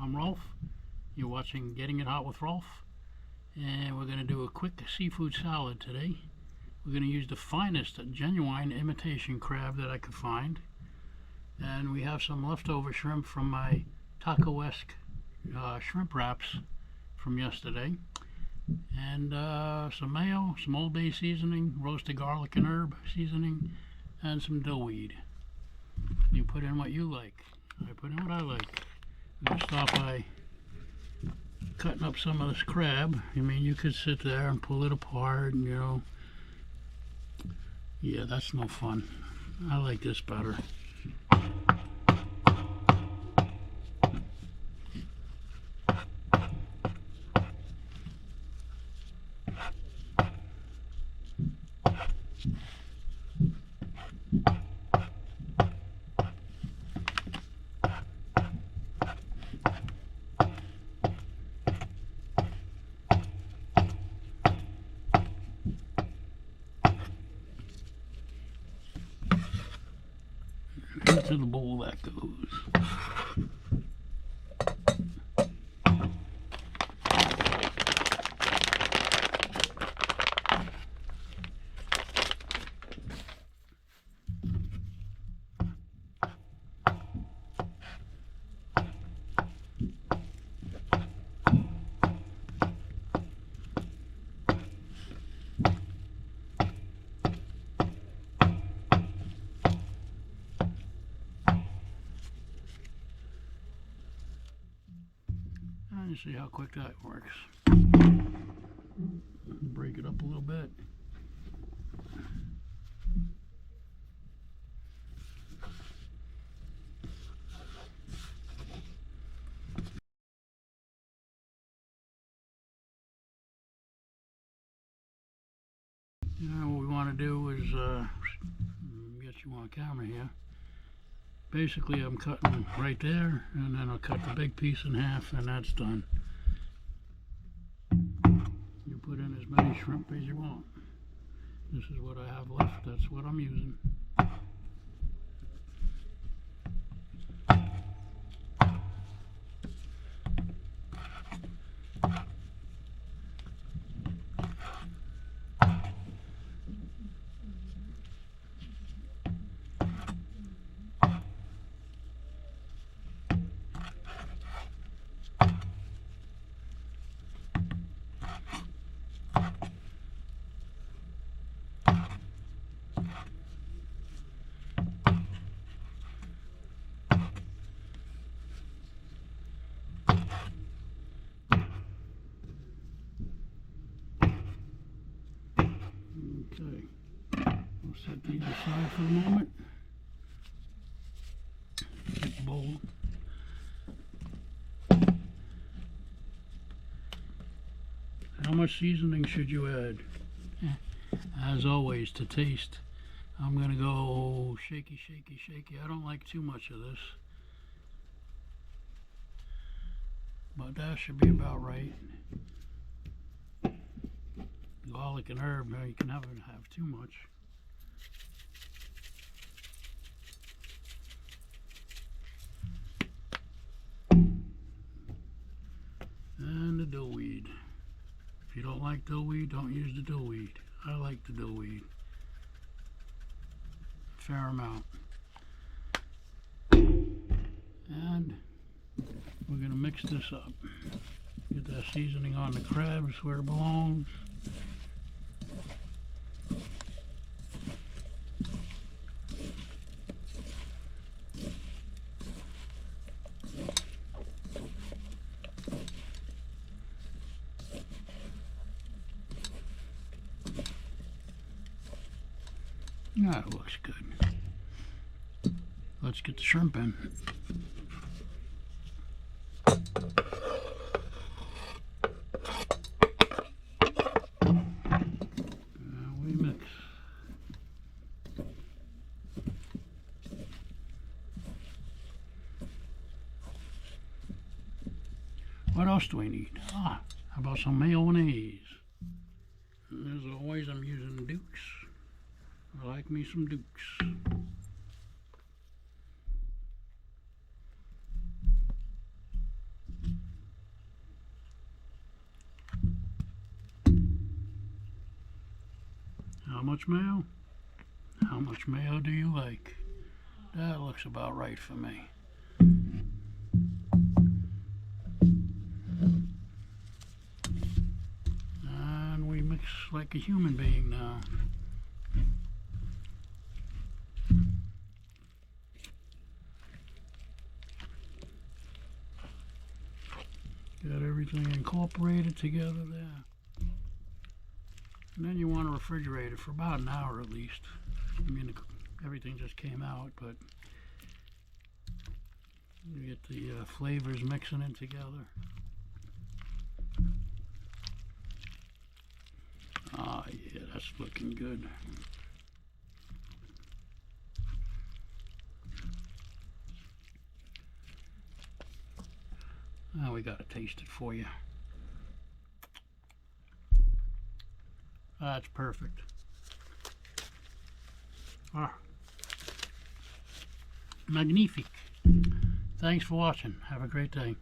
I'm Rolf. You're watching Getting It Hot with Rolf. And we're going to do a quick seafood salad today. We're going to use the finest genuine imitation crab that I could find. And we have some leftover shrimp from my taco-esque shrimp wraps from yesterday. And some mayo, some Old Bay seasoning, roasted garlic and herb seasoning, and some dill weed. You put in what you like. I put in what I like. I'm going to start by cutting up some of this crab. I mean, you could sit there and pull it apart and, you know. Yeah, that's no fun. I like this better. Into the bowl that goes. And see how quick that works. Break it up a little bit. Now what we want to do is get you on camera here. Basically, I'm cutting right there, and then I'll cut the big piece in half, and that's done. You put in as many shrimp as you want. This is what I have left. That's what I'm using. Okay, we'll set these aside for a moment. Get the bowl. How much seasoning should you add? As always, to taste, I'm going to go shaky, shaky, shaky. I don't like too much of this, but that should be about right. Garlic and herb, you can never have too much. And the dill weed. If you don't like dill weed, don't use the dill weed. I like the dill weed. Fair amount. And we're going to mix this up. Get that seasoning on the crabs where it belongs. That looks good. Let's get the shrimp in. We mix. What else do we need? How about some mayonnaise? And as always, I'm using Dukes. I like me some Dukes. much mayo? How much mayo do you like? That looks about right for me. And we mix like a human being now. Got everything incorporated together there. And then you want to refrigerate it for about an hour at least. I mean, everything just came out, but you get the flavors mixing it together. Ah, yeah, that's looking good. Now we gotta taste it for you. That's perfect. Ah, magnifique. Thanks for watching. Have a great day.